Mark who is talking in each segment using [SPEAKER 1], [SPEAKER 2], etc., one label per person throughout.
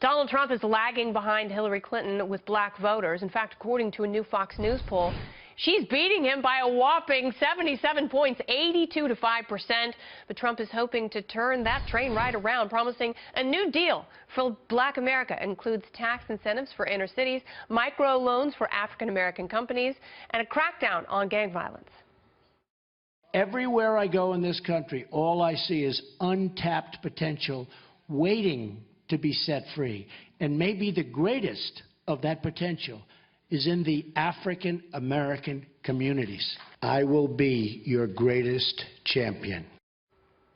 [SPEAKER 1] Donald Trump is lagging behind Hillary Clinton with black voters. In fact, according to a new Fox News poll, she's beating him by a whopping 77 points, 82 to 5%. But Trump is hoping to turn that train right around, promising a new deal for black America. It includes tax incentives for inner cities, micro loans for African-American companies, and a crackdown on gang violence.
[SPEAKER 2] Everywhere I go in this country, all I see is untapped potential waiting to be set free. And maybe the greatest of that potential is in the African American communities. I will be your greatest champion.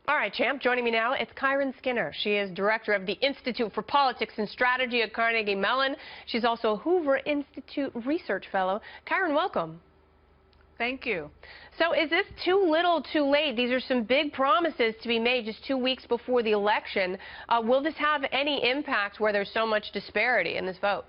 [SPEAKER 1] All right, champ, joining me now, it's Kiron Skinner. She is director of the Institute for Politics and Strategy at Carnegie Mellon. She's also a Hoover Institute Research Fellow. Kiron, welcome.
[SPEAKER 3] Thank you.
[SPEAKER 1] So is this too little, too late? These are some big promises to be made just 2 weeks before the election. Will this have any impact where there's so much disparity in this vote?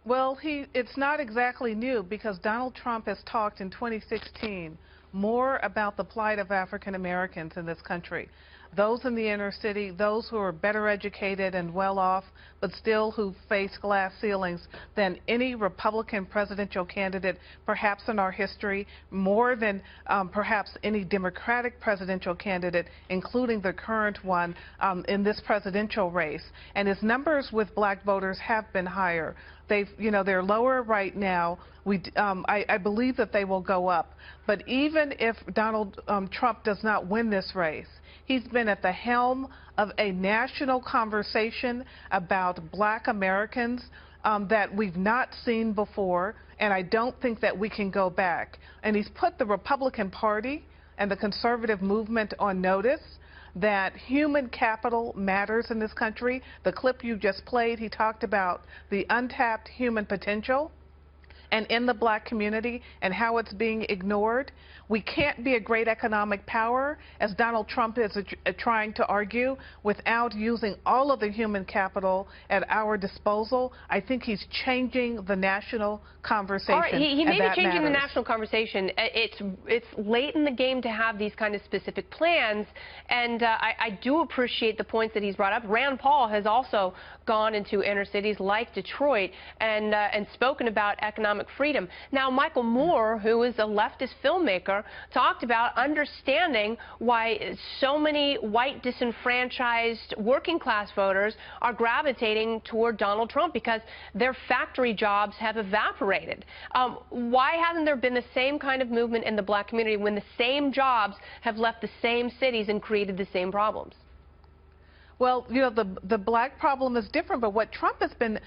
[SPEAKER 3] Well, it's not exactly new because Donald Trump has talked in 2016 more about the plight of African Americans in this country. Those in the inner city, those who are better educated and well off, but still who face glass ceilings than any Republican presidential candidate, perhaps in our history, more than perhaps any Democratic presidential candidate, including the current one in this presidential race. And his numbers with black voters have been higher. They're lower right now. I believe that they will go up. But even if Donald Trump does not win this race, he's been at the helm of a national conversation about black Americans that we've not seen before, and I don't think that we can go back. And he's put the Republican Party and the conservative movement on notice that human capital matters in this country. The clip you just played, he talked about the untapped human potential and in the black community and how it's being ignored. We can't be a great economic power, as Donald Trump is trying to argue, without using all of the human capital at our disposal. I think he's changing the national conversation.
[SPEAKER 1] All right, he may be changing the national conversation. It's late in the game to have these kind of specific plans, and I do appreciate the points that he's brought up. Rand Paul has also gone into inner cities like Detroit and spoken about economic freedom. Now, Michael Moore, who is a leftist filmmaker, talked about understanding why so many white disenfranchised working class voters are gravitating toward Donald Trump because their factory jobs have evaporated. Why hasn't there been the same kind of movement in the black community when the same jobs have left the same cities and created the same problems?
[SPEAKER 3] Well, the black problem is different, but what Trump has been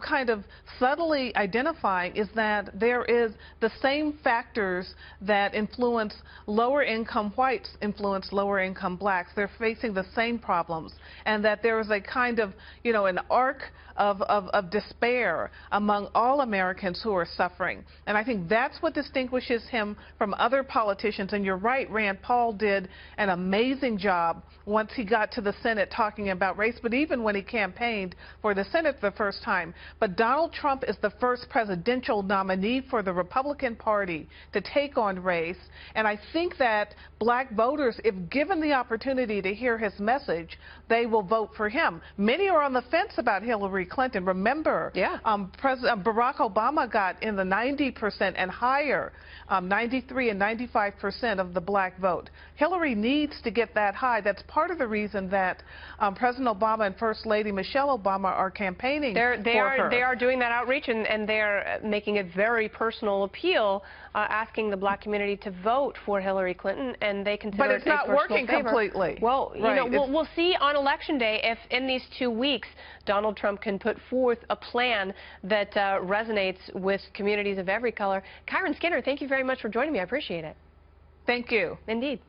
[SPEAKER 3] kind of subtly identifying is that there is the same factors that influence lower-income whites influence lower-income blacks. They're facing the same problems, and that there is a kind of, an arc of despair among all Americans who are suffering. And I think that's what distinguishes him from other politicians. And you're right, Rand Paul did an amazing job once he got to the Senate talking about race, but even when he campaigned for the Senate the first time. But Donald Trump is the first presidential nominee for the Republican Party to take on race. And I think that black voters, if given the opportunity to hear his message, they will vote for him. Many are on the fence about Hillary Clinton. Remember, President Barack Obama got in the 90% and higher, 93 and 95% of the black vote. Hillary needs to get that high. That's part of the reason that President Obama and First Lady Michelle Obama are campaigning for her.
[SPEAKER 1] They are doing that outreach, and they're making a very personal appeal, asking the black community to vote for Hillary Clinton, and they consider
[SPEAKER 3] but it's
[SPEAKER 1] it a
[SPEAKER 3] not working
[SPEAKER 1] favor.
[SPEAKER 3] completely.
[SPEAKER 1] Well, we'll see on Election Day if in these 2 weeks Donald Trump can put forth a plan that resonates with communities of every color. Kiron Skinner, thank you very much for joining me. I appreciate it.
[SPEAKER 3] Thank you.
[SPEAKER 1] Indeed.